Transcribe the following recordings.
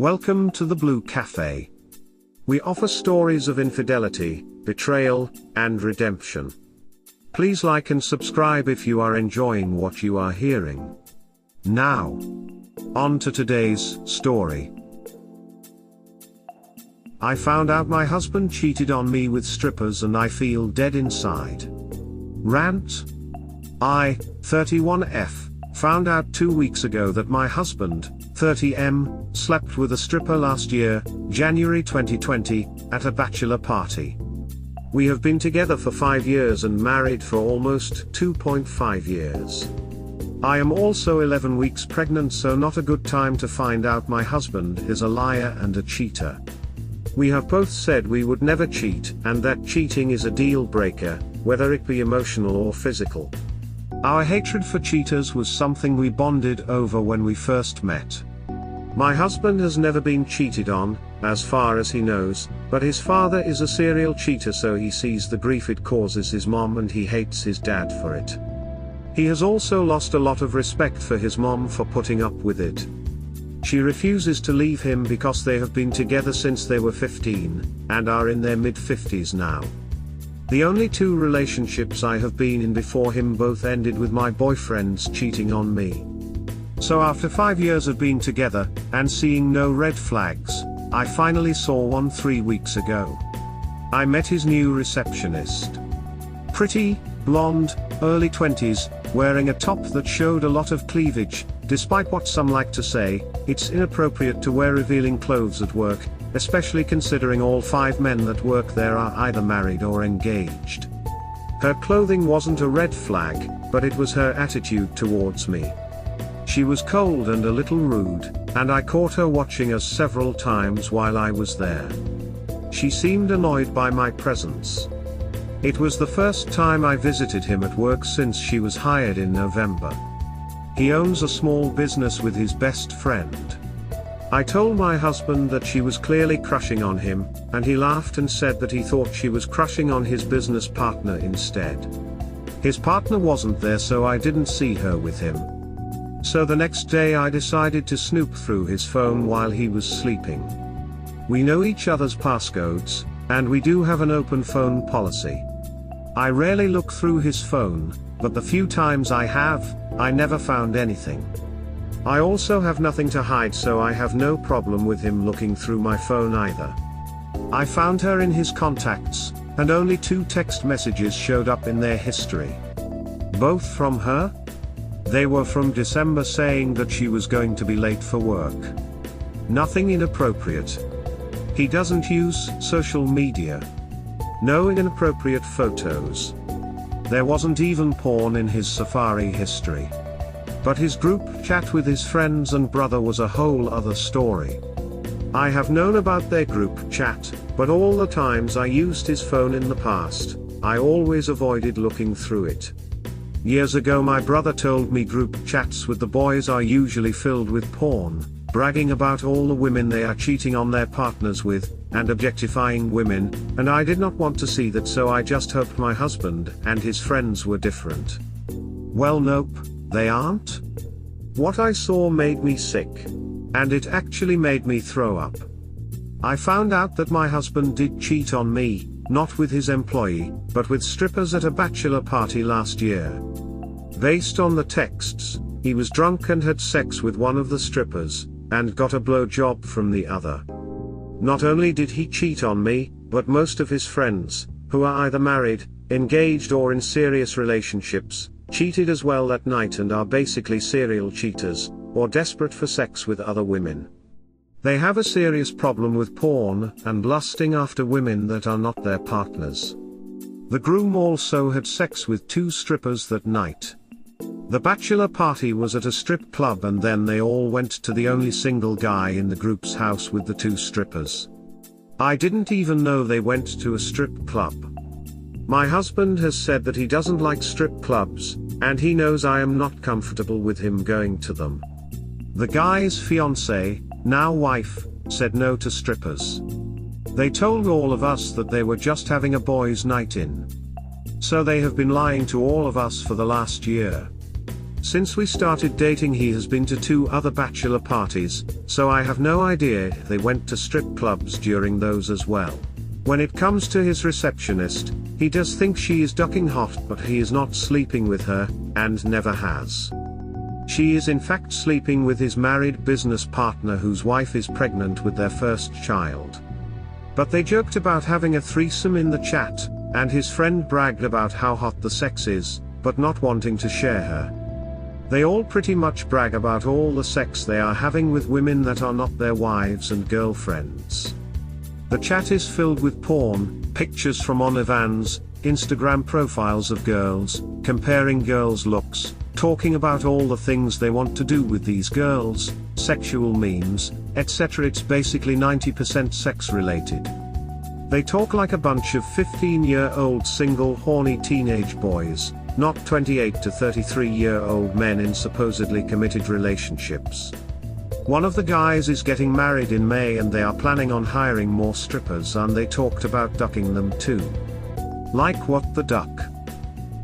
Welcome to the Blue Cafe. We offer stories of infidelity, betrayal, and redemption. Please like and subscribe if you are enjoying what you are hearing. Now, on to today's story. I found out my husband cheated on me with strippers and I feel dead inside. Rant. I, 31F, found out 2 weeks ago that my husband, 30M, slept with a stripper last year, January 2020, at a bachelor party. We have been together for 5 years and married for almost 2.5 years. I am also 11 weeks pregnant, so not a good time to find out my husband is a liar and a cheater. We have both said we would never cheat, and that cheating is a deal breaker, whether it be emotional or physical. Our hatred for cheaters was something we bonded over when we first met. My husband has never been cheated on, as far as he knows, but his father is a serial cheater, so he sees the grief it causes his mom and he hates his dad for it. He has also lost a lot of respect for his mom for putting up with it. She refuses to leave him because they have been together since they were 15, and are in their mid-50s now. The only 2 relationships I have been in before him both ended with my boyfriends cheating on me. So after 5 years of being together, and seeing no red flags, I finally saw one 3 weeks ago. I met his new receptionist. Pretty, blonde, early 20s, wearing a top that showed a lot of cleavage. Despite what some like to say, it's inappropriate to wear revealing clothes at work, especially considering all 5 men that work there are either married or engaged. Her clothing wasn't a red flag, but it was her attitude towards me. She was cold and a little rude, and I caught her watching us several times while I was there. She seemed annoyed by my presence. It was the first time I visited him at work since she was hired in November. He owns a small business with his best friend. I told my husband that she was clearly crushing on him, and he laughed and said that he thought she was crushing on his business partner instead. His partner wasn't there, so I didn't see her with him. So the next day I decided to snoop through his phone while he was sleeping. We know each other's passcodes, and we do have an open phone policy. I rarely look through his phone, but the few times I have, I never found anything. I also have nothing to hide, so I have no problem with him looking through my phone either. I found her in his contacts, and only 2 text messages showed up in their history. Both from her? They were from December saying that she was going to be late for work. Nothing inappropriate. He doesn't use social media. No inappropriate photos. There wasn't even porn in his Safari history. But his group chat with his friends and brother was a whole other story. I have known about their group chat, but all the times I used his phone in the past, I always avoided looking through it. Years ago my brother told me group chats with the boys are usually filled with porn, bragging about all the women they are cheating on their partners with, and objectifying women, and I did not want to see that, so I just hoped my husband and his friends were different. Well, nope, they aren't. What I saw made me sick. And it actually made me throw up. I found out that my husband did cheat on me, not with his employee, but with strippers at a bachelor party last year. Based on the texts, he was drunk and had sex with one of the strippers, and got a blowjob from the other. Not only did he cheat on me, but most of his friends, who are either married, engaged or in serious relationships, cheated as well that night and are basically serial cheaters, or desperate for sex with other women. They have a serious problem with porn and lusting after women that are not their partners. The groom also had sex with 2 strippers that night. The bachelor party was at a strip club, and then they all went to the only single guy in the group's house with the 2 strippers. I didn't even know they went to a strip club. My husband has said that he doesn't like strip clubs, and he knows I am not comfortable with him going to them. The guy's fiancée, now wife, said no to strippers. They told all of us that they were just having a boys' night in. So they have been lying to all of us for the last year. Since we started dating he has been to 2 other bachelor parties, so I have no idea if they went to strip clubs during those as well. When it comes to his receptionist, he does think she is ducking hot, but he is not sleeping with her, and never has. She is in fact sleeping with his married business partner whose wife is pregnant with their first child. But they joked about having a threesome in the chat, and his friend bragged about how hot the sex is, but not wanting to share her. They all pretty much brag about all the sex they are having with women that are not their wives and girlfriends. The chat is filled with porn, pictures from OnlyFans, Instagram profiles of girls, comparing girls' looks, talking about all the things they want to do with these girls, sexual memes, etc. It's basically 90% sex related. They talk like a bunch of 15-year-old single horny teenage boys, not 28 to 33-year-old men in supposedly committed relationships. One of the guys is getting married in May and they are planning on hiring more strippers, and they talked about ducking them too. Like what the duck?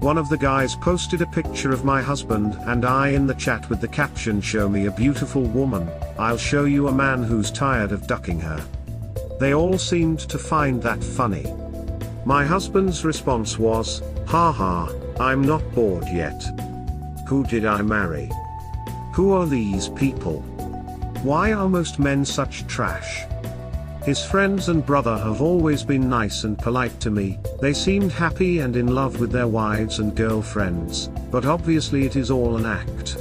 One of the guys posted a picture of my husband and I in the chat with the caption, "Show me a beautiful woman, I'll show you a man who's tired of ducking her." They all seemed to find that funny. My husband's response was, "Haha, I'm not bored yet. Who did I marry? Who are these people? Why are most men such trash?" His friends and brother have always been nice and polite to me, they seemed happy and in love with their wives and girlfriends, but obviously it is all an act.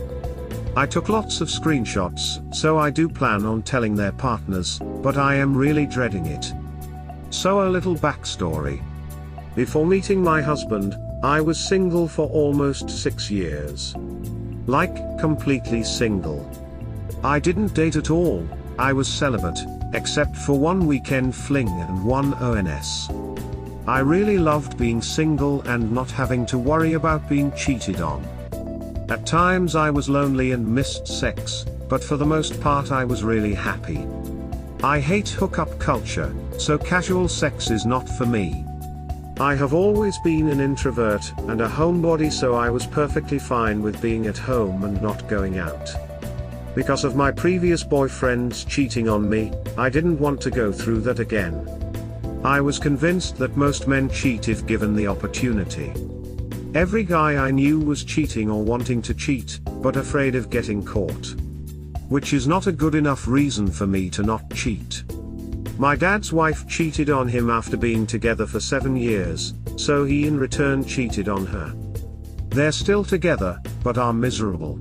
I took lots of screenshots, so I do plan on telling their partners, but I am really dreading it. So a little backstory. Before meeting my husband, I was single for almost 6 years. Like, completely single. I didn't date at all, I was celibate, except for one weekend fling and one ONS. I really loved being single and not having to worry about being cheated on. At times I was lonely and missed sex, but for the most part I was really happy. I hate hookup culture, so casual sex is not for me. I have always been an introvert and a homebody, so I was perfectly fine with being at home and not going out. Because of my previous boyfriends cheating on me, I didn't want to go through that again. I was convinced that most men cheat if given the opportunity. Every guy I knew was cheating or wanting to cheat, but afraid of getting caught. Which is not a good enough reason for me to not cheat. My dad's wife cheated on him after being together for 7 years, so he in return cheated on her. They're still together, but are miserable.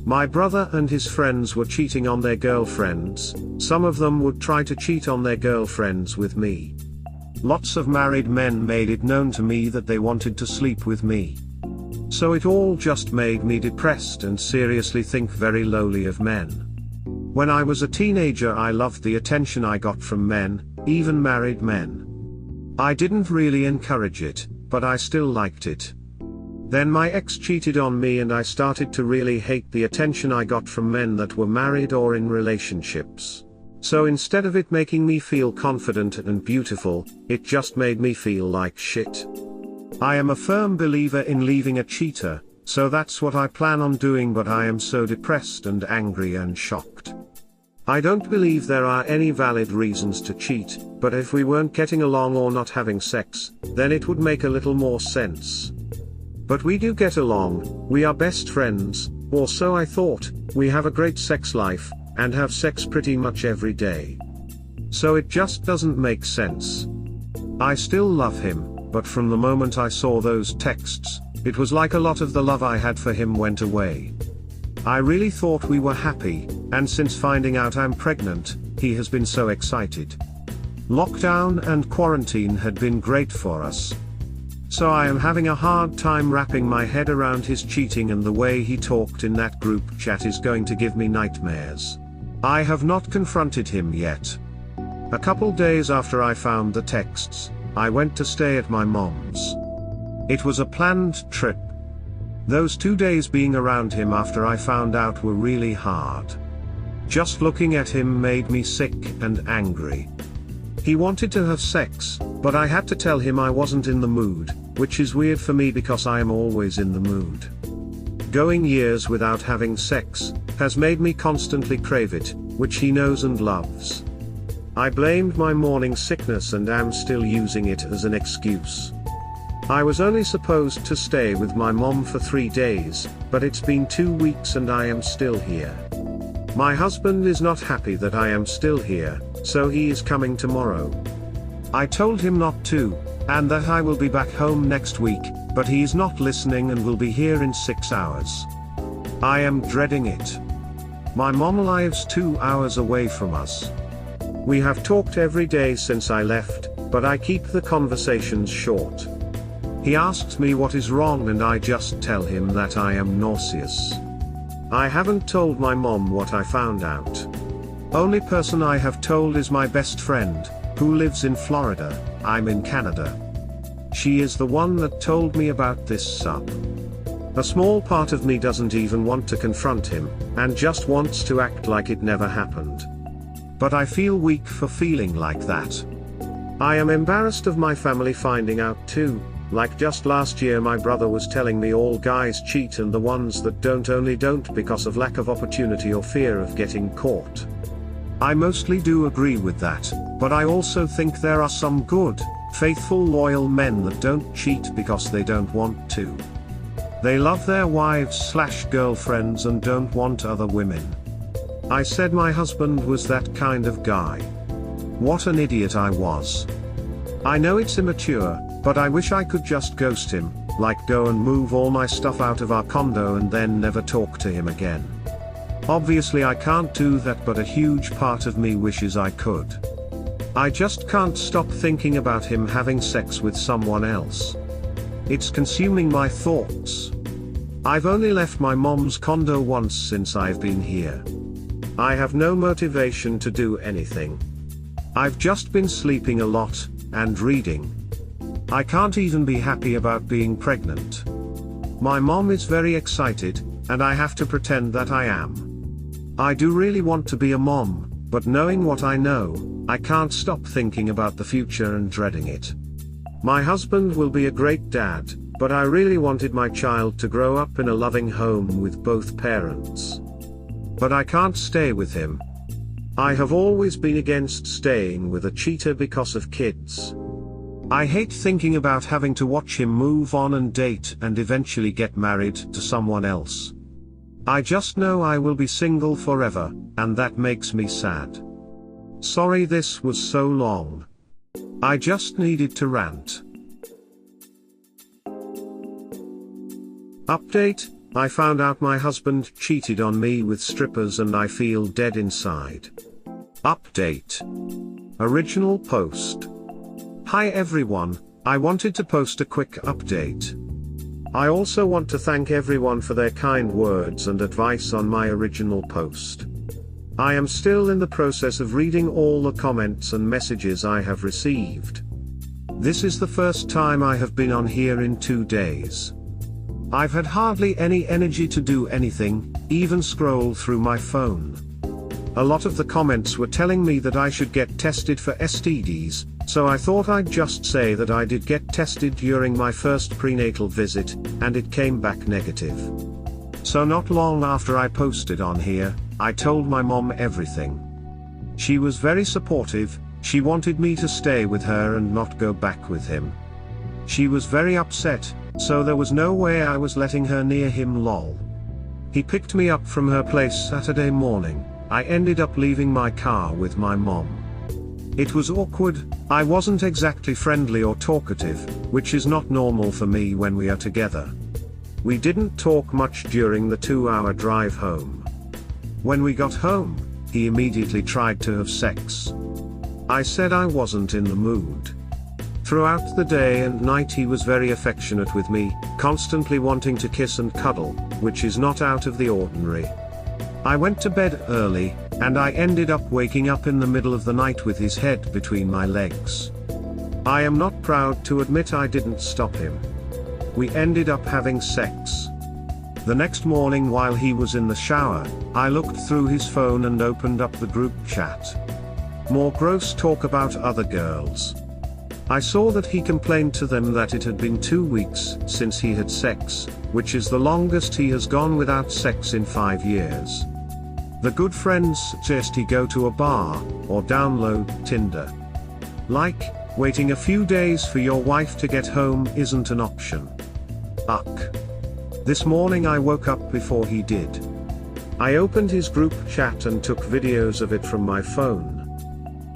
My brother and his friends were cheating on their girlfriends, some of them would try to cheat on their girlfriends with me. Lots of married men made it known to me that they wanted to sleep with me. So it all just made me depressed and seriously think very lowly of men. When I was a teenager I loved the attention I got from men, even married men. I didn't really encourage it, but I still liked it. Then my ex cheated on me and I started to really hate the attention I got from men that were married or in relationships. So instead of it making me feel confident and beautiful, it just made me feel like shit. I am a firm believer in leaving a cheater, so that's what I plan on doing, but I am so depressed and angry and shocked. I don't believe there are any valid reasons to cheat, but if we weren't getting along or not having sex, then it would make a little more sense. But we do get along, we are best friends, or so I thought, we have a great sex life, and have sex pretty much every day. So it just doesn't make sense. I still love him, but from the moment I saw those texts, it was like a lot of the love I had for him went away. I really thought we were happy, and since finding out I'm pregnant, he has been so excited. Lockdown and quarantine had been great for us. So I am having a hard time wrapping my head around his cheating, and the way he talked in that group chat is going to give me nightmares. I have not confronted him yet. A couple days after I found the texts, I went to stay at my mom's. It was a planned trip. Those 2 days being around him after I found out were really hard. Just looking at him made me sick and angry. He wanted to have sex, but I had to tell him I wasn't in the mood, which is weird for me because I am always in the mood. going years without having sex has made me constantly crave it, which he knows and loves. I blamed my morning sickness and am still using it as an excuse. I was only supposed to stay with my mom for 3 days, but it's been 2 weeks and I am still here. My husband is not happy that I am still here, so he is coming tomorrow. I told him not to, and that I will be back home next week, but he is not listening and will be here in 6 hours. I am dreading it. My mom lives 2 hours away from us. We have talked every day since I left, but I keep the conversations short. He asks me what is wrong and I just tell him that I am nauseous. I haven't told my mom what I found out. Only person I have told is my best friend, who lives in Florida. I'm in Canada. She is the one that told me about this sup. A small part of me doesn't even want to confront him, and just wants to act like it never happened. But I feel weak for feeling like that. I am embarrassed of my family finding out too. Like just last year my brother was telling me all guys cheat and the ones that don't only don't because of lack of opportunity or fear of getting caught. I mostly do agree with that, but I also think there are some good, faithful loyal men that don't cheat because they don't want to. They love their wives/girlfriends and don't want other women. I said my husband was that kind of guy. What an idiot I was. I know it's immature, but I wish I could just ghost him, like go and move all my stuff out of our condo and then never talk to him again. Obviously I can't do that, but a huge part of me wishes I could. I just can't stop thinking about him having sex with someone else. It's consuming my thoughts. I've only left my mom's condo once since I've been here. I have no motivation to do anything. I've just been sleeping a lot, and reading. I can't even be happy about being pregnant. My mom is very excited, and I have to pretend that I am. I do really want to be a mom, but knowing what I know, I can't stop thinking about the future and dreading it. My husband will be a great dad, but I really wanted my child to grow up in a loving home with both parents. But I can't stay with him. I have always been against staying with a cheater because of kids. I hate thinking about having to watch him move on and date and eventually get married to someone else. I just know I will be single forever, and that makes me sad. Sorry this was so long. I just needed to rant. Update: I found out my husband cheated on me with strippers and I feel dead inside. Update. Original post. Hi everyone, I wanted to post a quick update. I also want to thank everyone for their kind words and advice on my original post. I am still in the process of reading all the comments and messages I have received. This is the first time I have been on here in 2 days. I've had hardly any energy to do anything, even scroll through my phone. A lot of the comments were telling me that I should get tested for STDs, so I thought I'd just say that I did get tested during my first prenatal visit, and it came back negative. So not long after I posted on here, I told my mom everything. She was very supportive. She wanted me to stay with her and not go back with him. She was very upset, so there was no way I was letting her near him lol. He picked me up from her place Saturday morning. I ended up leaving my car with my mom. It was awkward. I wasn't exactly friendly or talkative, which is not normal for me when we are together. We didn't talk much during the 2-hour drive home. When we got home, he immediately tried to have sex. I said I wasn't in the mood. Throughout the day and night he was very affectionate with me, constantly wanting to kiss and cuddle, which is not out of the ordinary. I went to bed early, and I ended up waking up in the middle of the night with his head between my legs. I am not proud to admit I didn't stop him. We ended up having sex. The next morning while he was in the shower, I looked through his phone and opened up the group chat. More gross talk about other girls. I saw that he complained to them that it had been 2 weeks since he had sex, which is the longest he has gone without sex in 5 years. The good friends suggest he go to a bar, or download Tinder. Like, waiting a few days for your wife to get home isn't an option. Uck. This morning I woke up before he did. I opened his group chat and took videos of it from my phone.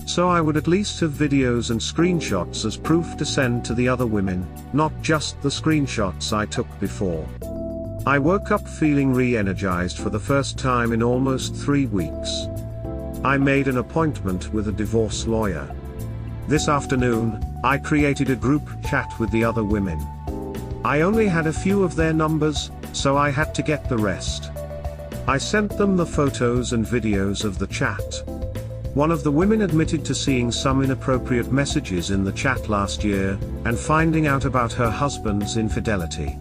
So I would at least have videos and screenshots as proof to send to the other women, not just the screenshots I took before. I woke up feeling re-energized for the first time in almost 3 weeks. I made an appointment with a divorce lawyer. This afternoon, I created a group chat with the other women. I only had a few of their numbers, so I had to get the rest. I sent them the photos and videos of the chat. One of the women admitted to seeing some inappropriate messages in the chat last year, and finding out about her husband's infidelity.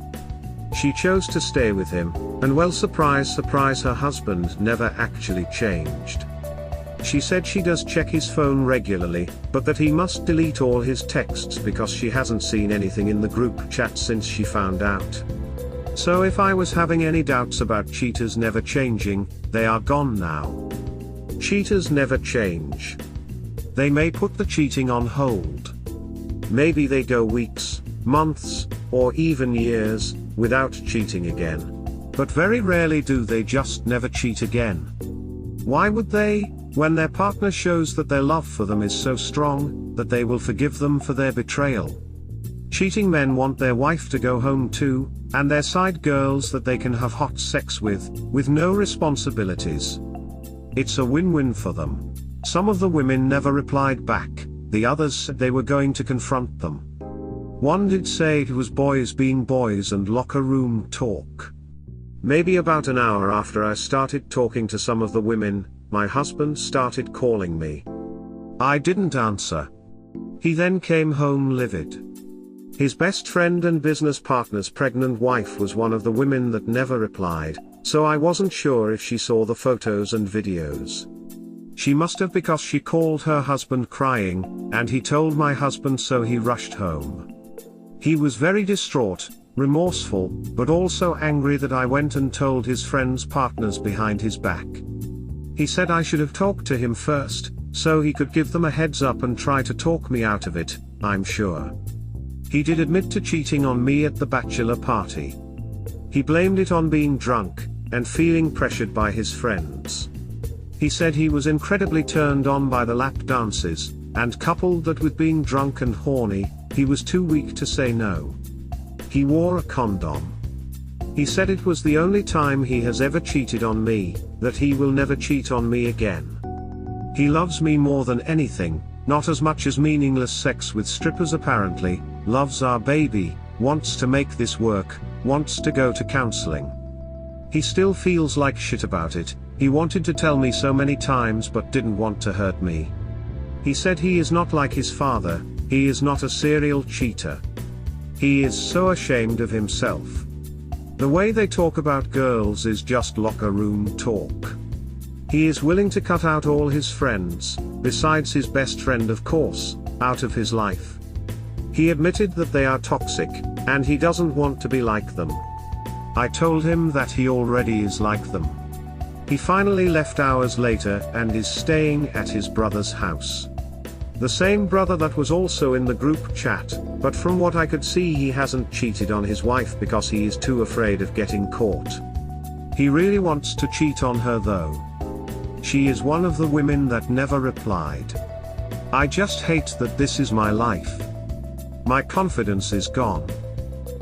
She chose to stay with him, and well, surprise surprise, her husband never actually changed. She said she does check his phone regularly, but that he must delete all his texts because she hasn't seen anything in the group chat since she found out. So if I was having any doubts about cheaters never changing, they are gone now. Cheaters never change. They may put the cheating on hold. Maybe they go weeks, months, or even years, without cheating again. But very rarely do they just never cheat again. Why would they, when their partner shows that their love for them is so strong, that they will forgive them for their betrayal? Cheating men want their wife to go home too, and their side girls that they can have hot sex with no responsibilities. It's a win-win for them. Some of the women never replied back, the others said they were going to confront them. One did say it was boys being boys and locker room talk. Maybe about an hour after I started talking to some of the women, my husband started calling me. I didn't answer. He then came home livid. His best friend and business partner's pregnant wife was one of the women that never replied, so I wasn't sure if she saw the photos and videos. She must have, because she called her husband crying, and he told my husband, so he rushed home. He was very distraught, remorseful, but also angry that I went and told his friends' partners behind his back. He said I should have talked to him first, so he could give them a heads up and try to talk me out of it, I'm sure. He did admit to cheating on me at the bachelor party. He blamed it on being drunk, and feeling pressured by his friends. He said he was incredibly turned on by the lap dances, and coupled that with being drunk and horny, he was too weak to say no. He wore a condom. He said it was the only time he has ever cheated on me, that he will never cheat on me again. He loves me more than anything, not as much as meaningless sex with strippers apparently, loves our baby, wants to make this work, wants to go to counseling. He still feels like shit about it. He wanted to tell me so many times but didn't want to hurt me. He said he is not like his father, he is not a serial cheater. He is so ashamed of himself. The way they talk about girls is just locker room talk. He is willing to cut out all his friends, besides his best friend of course, out of his life. He admitted that they are toxic, and he doesn't want to be like them. I told him that he already is like them. He finally left hours later and is staying at his brother's house. The same brother that was also in the group chat, but from what I could see he hasn't cheated on his wife because he is too afraid of getting caught. He really wants to cheat on her though. She is one of the women that never replied. I just hate that this is my life. My confidence is gone.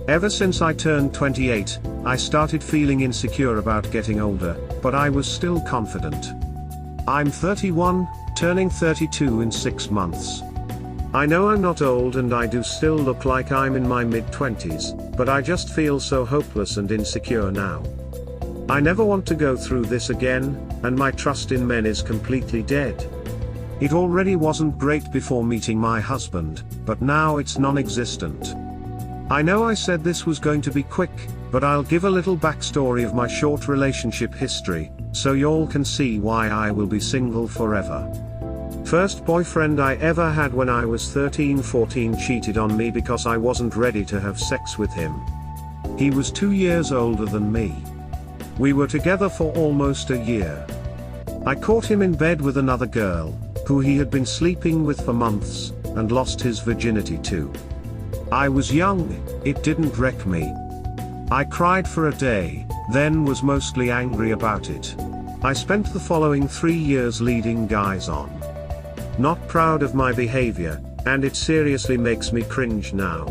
Ever since I turned 28, I started feeling insecure about getting older, but I was still confident. I'm 31, turning 32 in 6 months. I know I'm not old and I do still look like I'm in my mid-20s, but I just feel so hopeless and insecure now. I never want to go through this again, and my trust in men is completely dead. It already wasn't great before meeting my husband, but now it's non-existent. I know I said this was going to be quick, but I'll give a little backstory of my short relationship history, so y'all can see why I will be single forever. First boyfriend I ever had when I was 13-14 cheated on me because I wasn't ready to have sex with him. He was 2 years older than me. We were together for almost a year. I caught him in bed with another girl, who he had been sleeping with for months, and lost his virginity too. I was young, it didn't wreck me. I cried for a day, then was mostly angry about it. I spent the following 3 years leading guys on. Not proud of my behavior, and it seriously makes me cringe now.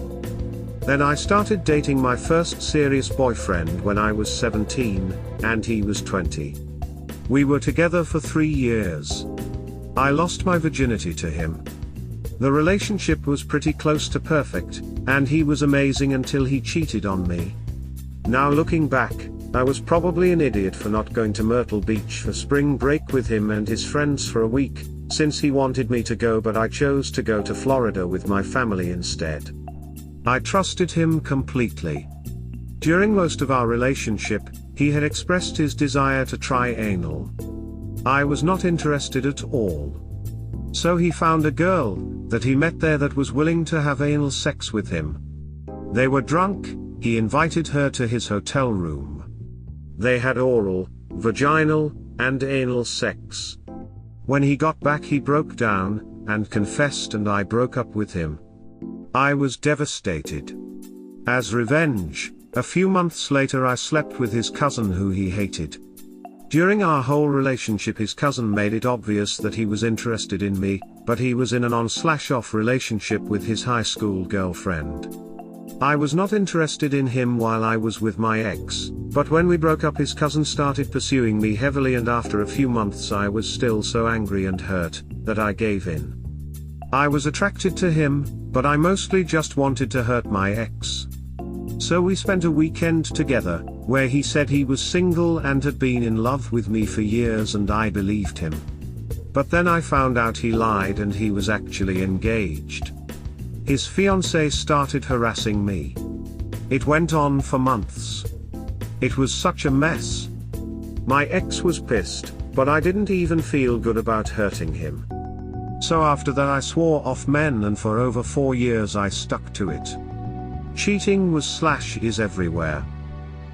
Then I started dating my first serious boyfriend when I was 17, and he was 20. We were together for 3 years. I lost my virginity to him. The relationship was pretty close to perfect, and he was amazing until he cheated on me. Now looking back, I was probably an idiot for not going to Myrtle Beach for spring break with him and his friends for a week, since he wanted me to go, but I chose to go to Florida with my family instead. I trusted him completely. During most of our relationship, he had expressed his desire to try anal. I was not interested at all. So he found a girl that he met there that was willing to have anal sex with him. They were drunk, he invited her to his hotel room. They had oral, vaginal, and anal sex. When he got back he broke down, and confessed, and I broke up with him. I was devastated. As revenge, a few months later I slept with his cousin who he hated. During our whole relationship his cousin made it obvious that he was interested in me, but he was in an on/off relationship with his high school girlfriend. I was not interested in him while I was with my ex, but when we broke up his cousin started pursuing me heavily, and after a few months I was still so angry and hurt, that I gave in. I was attracted to him, but I mostly just wanted to hurt my ex. So we spent a weekend together, where he said he was single and had been in love with me for years, and I believed him. But then I found out he lied and he was actually engaged. His fiancée started harassing me. It went on for months. It was such a mess. My ex was pissed, but I didn't even feel good about hurting him. So after that I swore off men, and for over 4 years I stuck to it. Cheating was/is everywhere.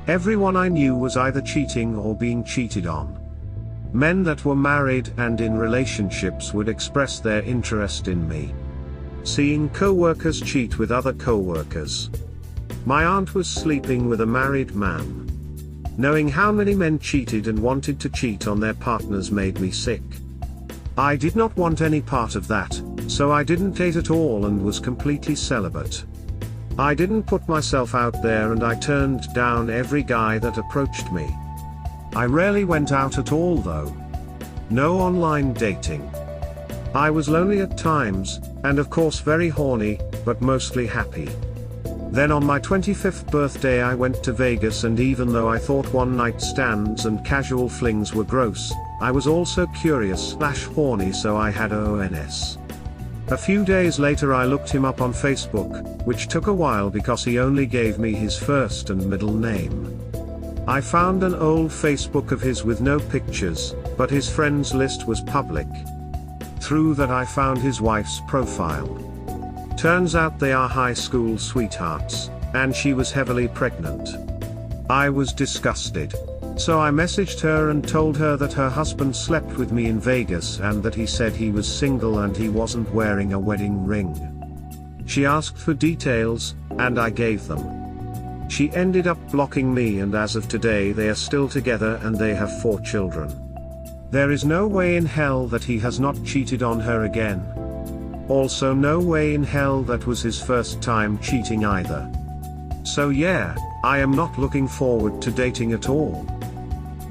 Everyone I knew was either cheating or being cheated on. Men that were married and in relationships would express their interest in me. Seeing co-workers cheat with other co-workers. My aunt was sleeping with a married man. Knowing how many men cheated and wanted to cheat on their partners made me sick. I did not want any part of that, so I didn't date at all and was completely celibate. I didn't put myself out there, and I turned down every guy that approached me. I rarely went out at all though. No online dating. I was lonely at times, and of course very horny, but mostly happy. Then on my 25th birthday I went to Vegas, and even though I thought one-night stands and casual flings were gross, I was also curious/horny, so I had ONS. A few days later I looked him up on Facebook, which took a while because he only gave me his first and middle name. I found an old Facebook of his with no pictures, but his friends list was public. Through that I found his wife's profile. Turns out they are high school sweethearts, and she was heavily pregnant. I was disgusted. So I messaged her and told her that her husband slept with me in Vegas and that he said he was single and he wasn't wearing a wedding ring. She asked for details, and I gave them. She ended up blocking me, and as of today they are still together and they have 4 children. There is no way in hell that he has not cheated on her again. Also no way in hell that was his first time cheating either. So yeah, I am not looking forward to dating at all.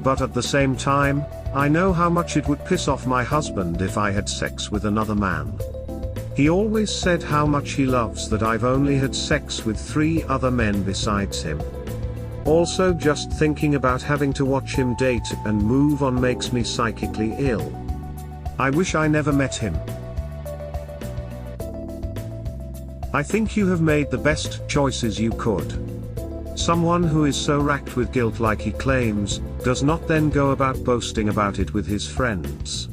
But at the same time, I know how much it would piss off my husband if I had sex with another man. He always said how much he loves that I've only had sex with 3 other men besides him. Also just thinking about having to watch him date and move on makes me psychically ill. I wish I never met him. I think you have made the best choices you could. Someone who is so racked with guilt like he claims, does not then go about boasting about it with his friends.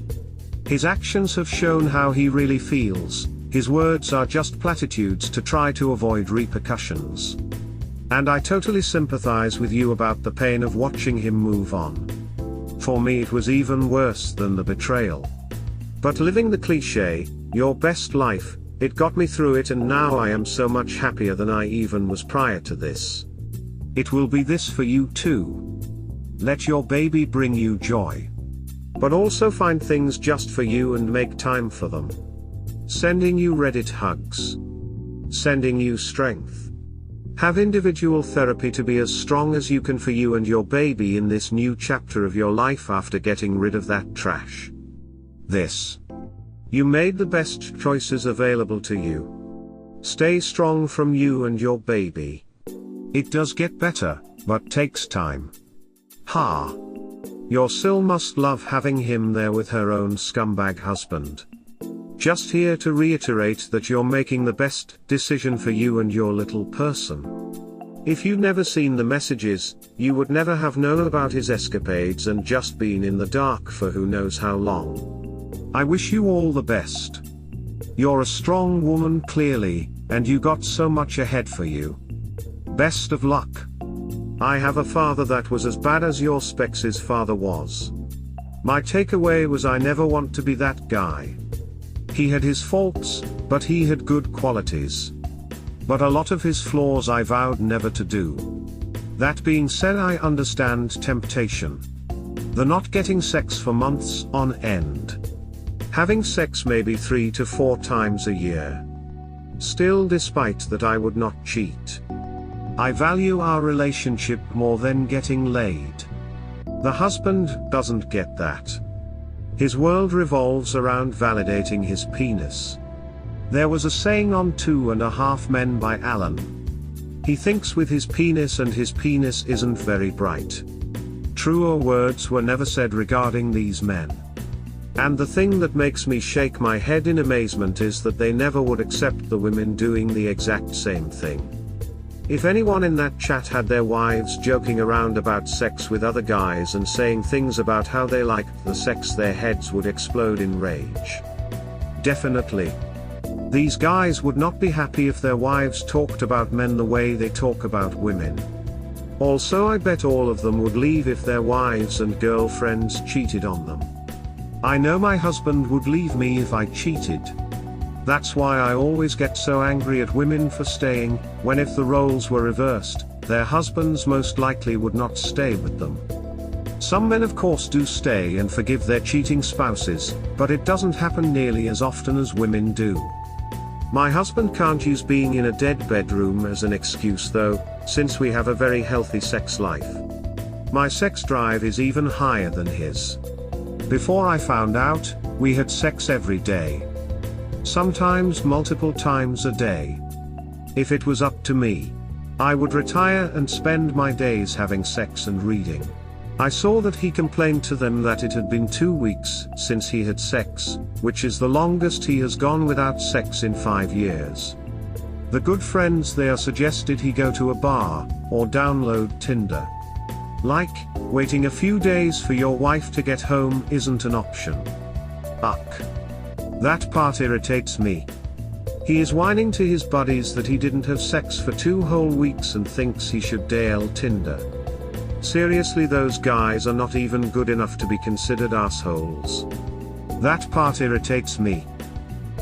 His actions have shown how he really feels, his words are just platitudes to try to avoid repercussions. And I totally sympathize with you about the pain of watching him move on. For me it was even worse than the betrayal. But living the cliché, your best life, it got me through it, and now I am so much happier than I even was prior to this. It will be this for you too. Let your baby bring you joy. But also find things just for you and make time for them. Sending you Reddit hugs. Sending you strength. Have individual therapy to be as strong as you can for you and your baby in this new chapter of your life after getting rid of that trash. You made the best choices available to you. Stay strong from you and your baby. It does get better, but takes time. Your Sil must love having him there with her own scumbag husband. Just here to reiterate that you're making the best decision for you and your little person. If you'd never seen the messages, you would never have known about his escapades and just been in the dark for who knows how long. I wish you all the best. You're a strong woman clearly, and you got so much ahead for you. Best of luck. I have a father that was as bad as your Spex's father was. My takeaway was I never want to be that guy. He had his faults, but he had good qualities. But a lot of his flaws I vowed never to do. That being said, I understand temptation. The not getting sex for months on end. Having sex maybe 3 to 4 times a year. Still, despite that, I would not cheat. I value our relationship more than getting laid. The husband doesn't get that. His world revolves around validating his penis. There was a saying on 2.5 Men by Alan. He thinks with his penis and his penis isn't very bright. Truer words were never said regarding these men. And the thing that makes me shake my head in amazement is that they never would accept the women doing the exact same thing. If anyone in that chat had their wives joking around about sex with other guys and saying things about how they liked the sex, their heads would explode in rage. Definitely. These guys would not be happy if their wives talked about men the way they talk about women. Also, I bet all of them would leave if their wives and girlfriends cheated on them. I know my husband would leave me if I cheated. That's why I always get so angry at women for staying, when if the roles were reversed, their husbands most likely would not stay with them. Some men of course do stay and forgive their cheating spouses, but it doesn't happen nearly as often as women do. My husband can't use being in a dead bedroom as an excuse though, since we have a very healthy sex life. My sex drive is even higher than his. Before I found out, we had sex every day. Sometimes multiple times a day. If it was up to me, I would retire and spend my days having sex and reading. I saw that he complained to them that it had been 2 weeks since he had sex, which is the longest he has gone without sex in 5 years. The good friends there suggested he go to a bar, or download Tinder. Like, waiting a few days for your wife to get home isn't an option. That part irritates me. He is whining to his buddies that he didn't have sex for 2 whole weeks and thinks he should dial Tinder. Seriously, those guys are not even good enough to be considered assholes. That part irritates me.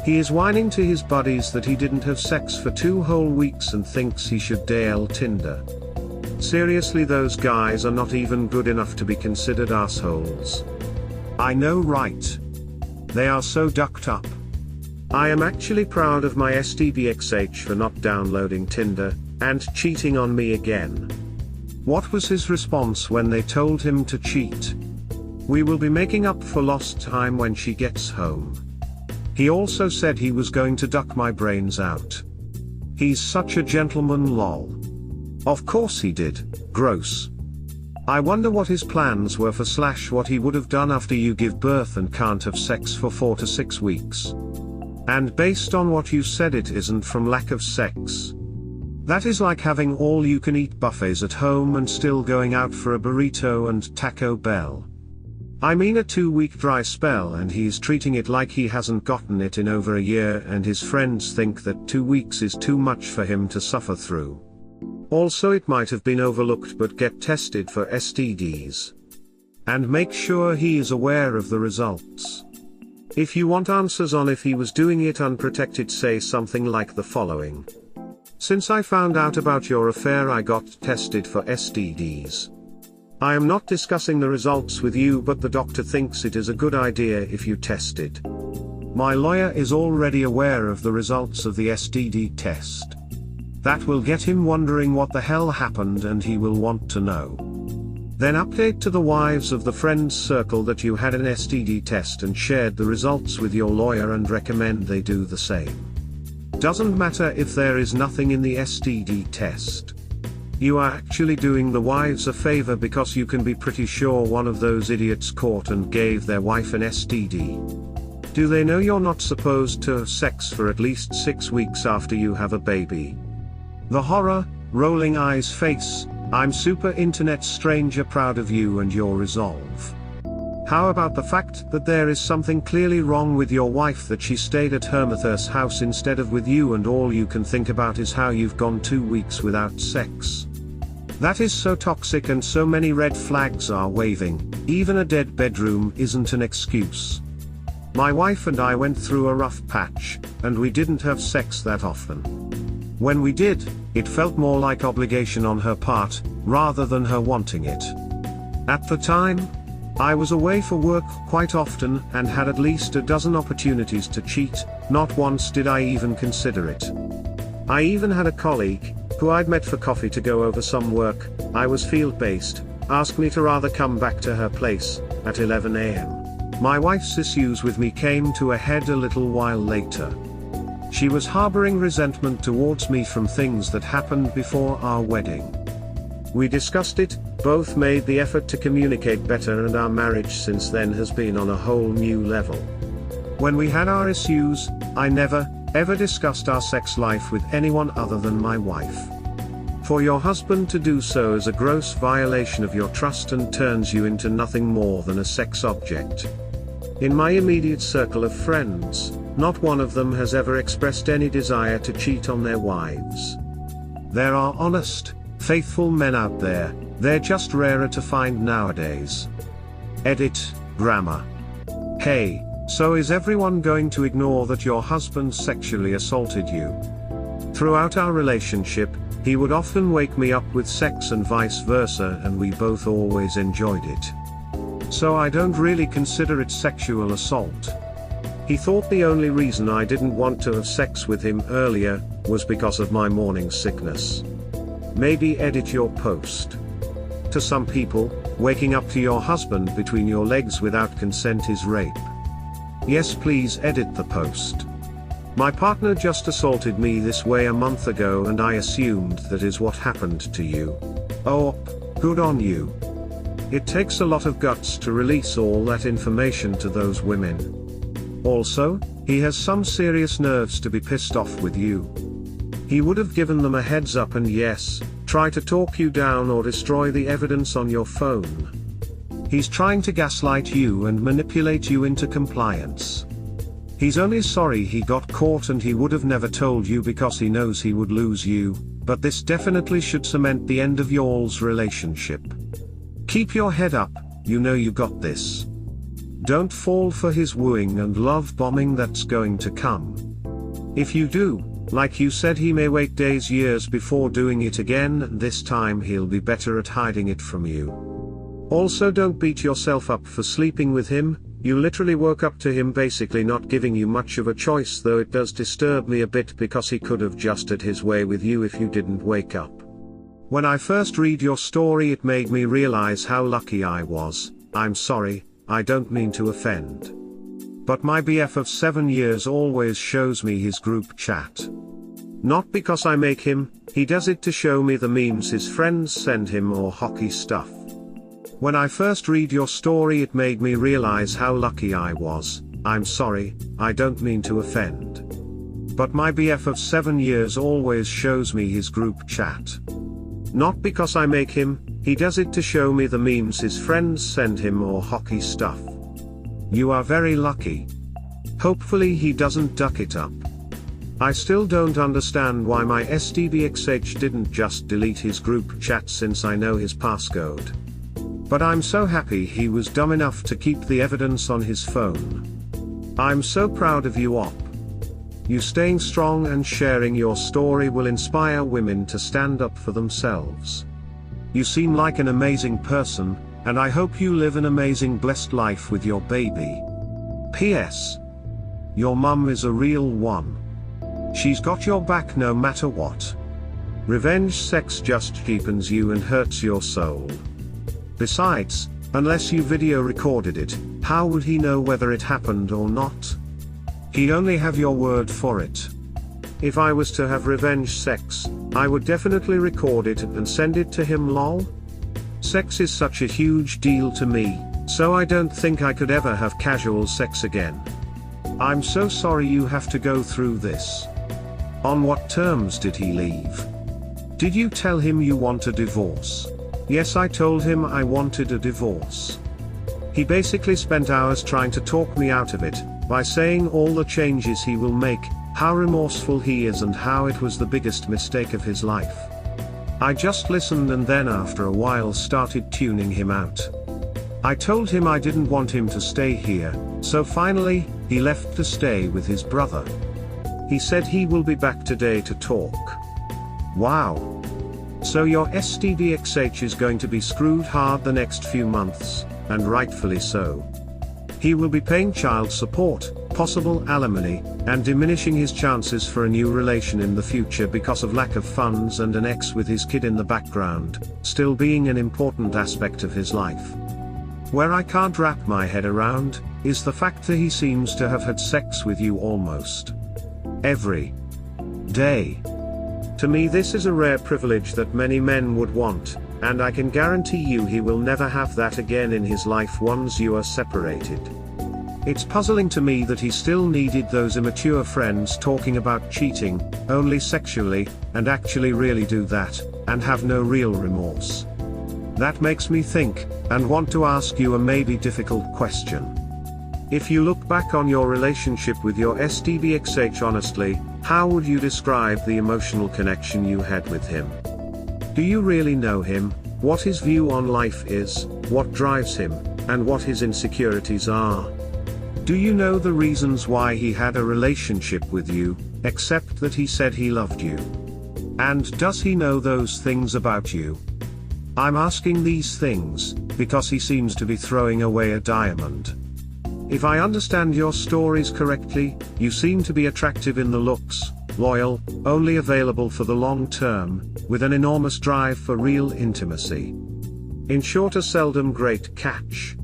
He is whining to his buddies that he didn't have sex for 2 whole weeks and thinks he should dial Tinder. Seriously, those guys are not even good enough to be considered assholes. I know, right? They are so ducked up. I am actually proud of my STBXH for not downloading Tinder, and cheating on me again. What was his response when they told him to cheat? We will be making up for lost time when she gets home. He also said he was going to duck my brains out. He's such a gentleman, lol. Of course he did, gross. I wonder what his plans were for / what he would have done after you give birth and can't have sex for 4 to 6 weeks. And based on what you said, it isn't from lack of sex. That is like having all-you-can-eat buffets at home and still going out for a burrito and Taco Bell. I mean a 2-week dry spell, and he's treating it like he hasn't gotten it in over a year, and his friends think that 2 weeks is too much for him to suffer through. Also, it might have been overlooked, but get tested for STDs. And make sure he is aware of the results. If you want answers on if he was doing it unprotected, say something like the following. Since I found out about your affair, I got tested for STDs. I am not discussing the results with you, but the doctor thinks it is a good idea if you tested. My lawyer is already aware of the results of the STD test. That will get him wondering what the hell happened, and he will want to know. Then update to the wives of the friends circle that you had an STD test and shared the results with your lawyer, and recommend they do the same. Doesn't matter if there is nothing in the STD test. You are actually doing the wives a favor, because you can be pretty sure one of those idiots caught and gave their wife an STD. Do they know you're not supposed to have sex for at least 6 weeks after you have a baby? The horror, rolling eyes face. I'm super internet stranger, proud of you and your resolve. How about the fact that there is something clearly wrong with your wife, that she stayed at her mother's house instead of with you, and all you can think about is how you've gone 2 weeks without sex? That is so toxic, and so many red flags are waving. Even a dead bedroom isn't an excuse. My wife and I went through a rough patch, and we didn't have sex that often. When we did, it felt more like obligation on her part, rather than her wanting it. At the time, I was away for work quite often, and had at least a dozen opportunities to cheat. Not once did I even consider it. I even had a colleague, who I'd met for coffee to go over some work, I was field-based, ask me to rather come back to her place, at 11 AM. My wife's issues with me came to a head a little while later. She was harboring resentment towards me from things that happened before our wedding. We discussed it, both made the effort to communicate better, and our marriage since then has been on a whole new level. When we had our issues, I never, ever discussed our sex life with anyone other than my wife. For your husband to do so is a gross violation of your trust and turns you into nothing more than a sex object. In my immediate circle of friends, not one of them has ever expressed any desire to cheat on their wives. There are honest, faithful men out there, they're just rarer to find nowadays. Edit, grammar. Hey, so is everyone going to ignore that your husband sexually assaulted you? Throughout our relationship, he would often wake me up with sex and vice versa, and we both always enjoyed it. So I don't really consider it sexual assault. He thought the only reason I didn't want to have sex with him earlier was because of my morning sickness. Maybe edit your post. To some people, waking up to your husband between your legs without consent is rape. Yes, please edit the post. My partner just assaulted me this way a month ago, and I assumed that is what happened to you. Oh, good on you. It takes a lot of guts to release all that information to those women. Also, he has some serious nerves to be pissed off with you. He would have given them a heads up and yes, try to talk you down or destroy the evidence on your phone. He's trying to gaslight you and manipulate you into compliance. He's only sorry he got caught, and he would have never told you because he knows he would lose you, but this definitely should cement the end of y'all's relationship. Keep your head up, you know you got this. Don't fall for his wooing and love bombing that's going to come. If you do, like you said, he may wait days, years before doing it again, and this time he'll be better at hiding it from you. Also, don't beat yourself up for sleeping with him. You literally woke up to him basically not giving you much of a choice, though it does disturb me a bit because he could have just had his way with you if you didn't wake up. When I first read your story, it made me realize how lucky I was. I'm sorry, I don't mean to offend. But my BF of 7 years always shows me his group chat. Not because I make him, he does it to show me the memes his friends send him or hockey stuff. When I first read your story, it made me realize how lucky I was. I'm sorry, I don't mean to offend. But my BF of 7 years always shows me his group chat. Not because I make him, He does it to show me the memes his friends send him or hockey stuff. You are very lucky. Hopefully he doesn't duck it up. I still don't understand why my SDBXH didn't just delete his group chat since I know his passcode. But I'm so happy he was dumb enough to keep the evidence on his phone. I'm so proud of you, Op. You staying strong and sharing your story will inspire women to stand up for themselves. You seem like an amazing person, and I hope you live an amazing blessed life with your baby. P.S. Your mum is a real one. She's got your back no matter what. Revenge sex just cheapens you and hurts your soul. Besides, unless you video recorded it, how would he know whether it happened or not? He'd only have your word for it. If I was to have revenge sex, I would definitely record it and send it to him, lol. Sex is such a huge deal to me, so I don't think I could ever have casual sex again. I'm so sorry you have to go through this. On what terms did he leave? Did you tell him you want a divorce? Yes, I told him I wanted a divorce. He basically spent hours trying to talk me out of it, by saying all the changes he will make, how remorseful he is and how it was the biggest mistake of his life. I just listened and then after a while started tuning him out. I told him I didn't want him to stay here, so finally, he left to stay with his brother. He said he will be back today to talk. Wow. So your SDBXH is going to be screwed hard the next few months, and rightfully so. He will be paying child support, possible alimony, and diminishing his chances for a new relation in the future because of lack of funds and an ex with his kid in the background, still being an important aspect of his life. Where I can't wrap my head around, is the fact that he seems to have had sex with you almost every day. To me this is a rare privilege that many men would want, and I can guarantee you he will never have that again in his life once you are separated. It's puzzling to me that he still needed those immature friends talking about cheating, only sexually, and actually really do that, and have no real remorse. That makes me think, and want to ask you a maybe difficult question. If you look back on your relationship with your SDBXH honestly, how would you describe the emotional connection you had with him? Do you really know him, what his view on life is, what drives him, and what his insecurities are? Do you know the reasons why he had a relationship with you, except that he said he loved you? And does he know those things about you? I'm asking these things, because he seems to be throwing away a diamond. If I understand your stories correctly, you seem to be attractive in the looks, loyal, only available for the long term, with an enormous drive for real intimacy. In short, a seldom great catch.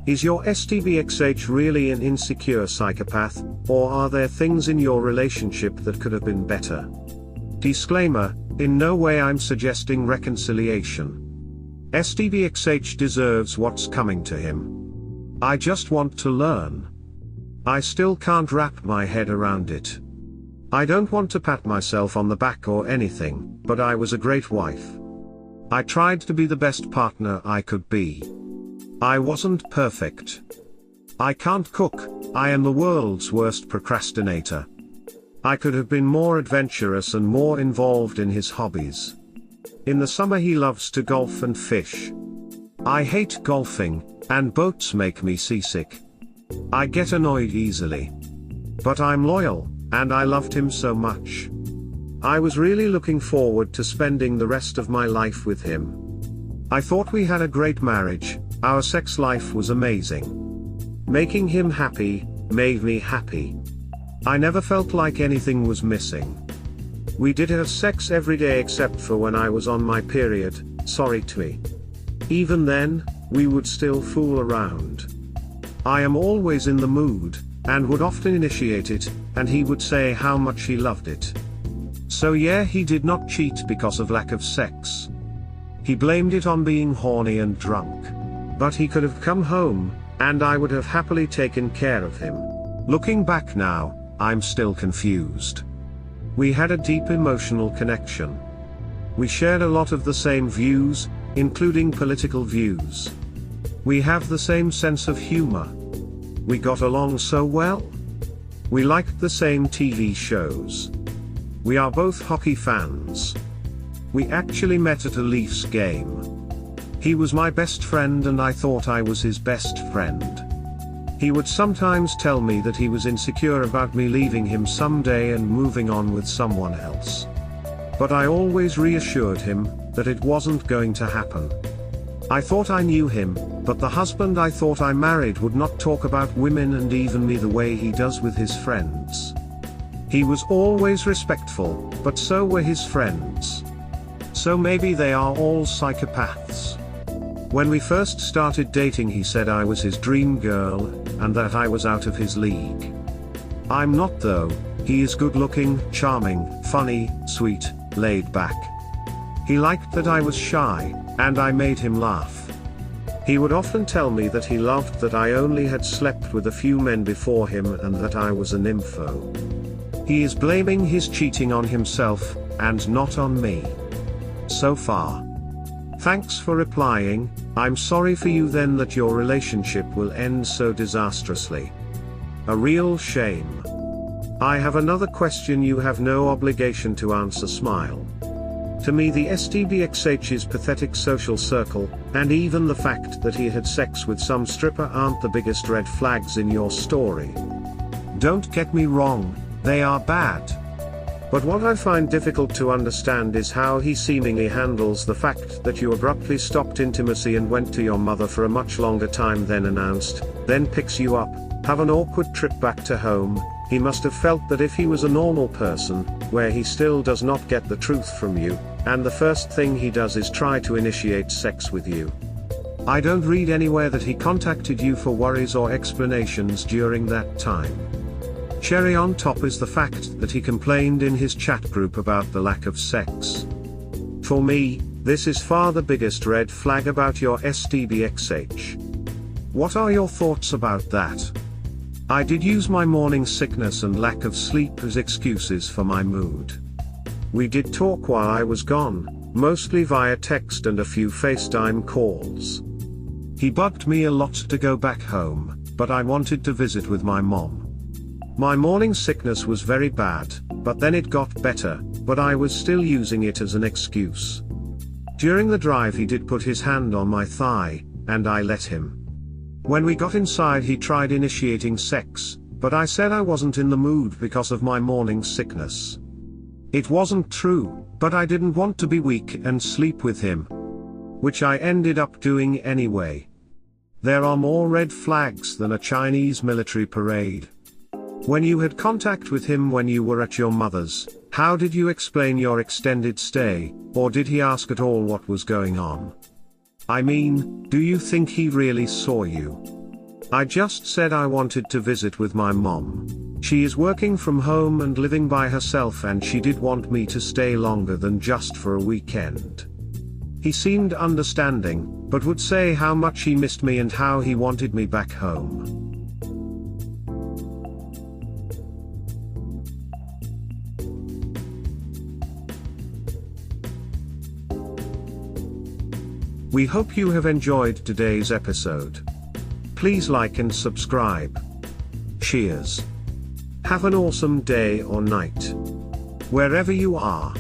Is your SDBXH really an insecure psychopath, or are there things in your relationship that could have been better? Disclaimer, in no way I'm suggesting reconciliation. SDBXH deserves what's coming to him. I just want to learn. I still can't wrap my head around it. I don't want to pat myself on the back or anything, but I was a great wife. I tried to be the best partner I could be. I wasn't perfect. I can't cook, I am the world's worst procrastinator. I could have been more adventurous and more involved in his hobbies. In the summer he loves to golf and fish. I hate golfing, and boats make me seasick. I get annoyed easily. But I'm loyal, and I loved him so much. I was really looking forward to spending the rest of my life with him. I thought we had a great marriage, our sex life was amazing. Making him happy, made me happy. I never felt like anything was missing. We did have sex every day except for when I was on my period, sorry to me. Even then, we would still fool around. I am always in the mood, and would often initiate it, and he would say how much he loved it. So yeah, he did not cheat because of lack of sex. He blamed it on being horny and drunk. But he could have come home, and I would have happily taken care of him. Looking back now, I'm still confused. We had a deep emotional connection. We shared a lot of the same views, including political views. We have the same sense of humor. We got along so well. We liked the same TV shows. We are both hockey fans. We actually met at a Leafs game. He was my best friend and I thought I was his best friend. He would sometimes tell me that he was insecure about me leaving him someday and moving on with someone else. But I always reassured him that it wasn't going to happen. I thought I knew him, but the husband I thought I married would not talk about women and even me the way he does with his friends. He was always respectful, but so were his friends. So maybe they are all psychopaths. When we first started dating he said I was his dream girl, and that I was out of his league. I'm not though. He is good looking, charming, funny, sweet, laid back. He liked that I was shy, and I made him laugh. He would often tell me that he loved that I only had slept with a few men before him and that I was a nympho. He is blaming his cheating on himself, and not on me. So far. Thanks for replying. I'm sorry for you then that your relationship will end so disastrously. A real shame. I have another question you have no obligation to answer. Smile. To me the STBXH's pathetic social circle, and even the fact that he had sex with some stripper aren't the biggest red flags in your story. Don't get me wrong, they are bad. But what I find difficult to understand is how he seemingly handles the fact that you abruptly stopped intimacy and went to your mother for a much longer time than announced, then picks you up, have an awkward trip back to home. He must have felt that if he was a normal person, where he still does not get the truth from you, and the first thing he does is try to initiate sex with you. I don't read anywhere that he contacted you for worries or explanations during that time. Cherry on top is the fact that he complained in his chat group about the lack of sex. For me, this is far the biggest red flag about your STBXH. What are your thoughts about that? I did use my morning sickness and lack of sleep as excuses for my mood. We did talk while I was gone, mostly via text and a few FaceTime calls. He bugged me a lot to go back home, but I wanted to visit with my mom. My morning sickness was very bad, but then it got better, but I was still using it as an excuse. During the drive he did put his hand on my thigh, and I let him. When we got inside he tried initiating sex, but I said I wasn't in the mood because of my morning sickness. It wasn't true, but I didn't want to be weak and sleep with him. Which I ended up doing anyway. There are more red flags than a Chinese military parade. When you had contact with him when you were at your mother's, how did you explain your extended stay, or did he ask at all what was going on? I mean, do you think he really saw you? I just said I wanted to visit with my mom. She is working from home and living by herself and she did want me to stay longer than just for a weekend. He seemed understanding, but would say how much he missed me and how he wanted me back home. We hope you have enjoyed today's episode. Please like and subscribe. Cheers. Have an awesome day or night. Wherever you are.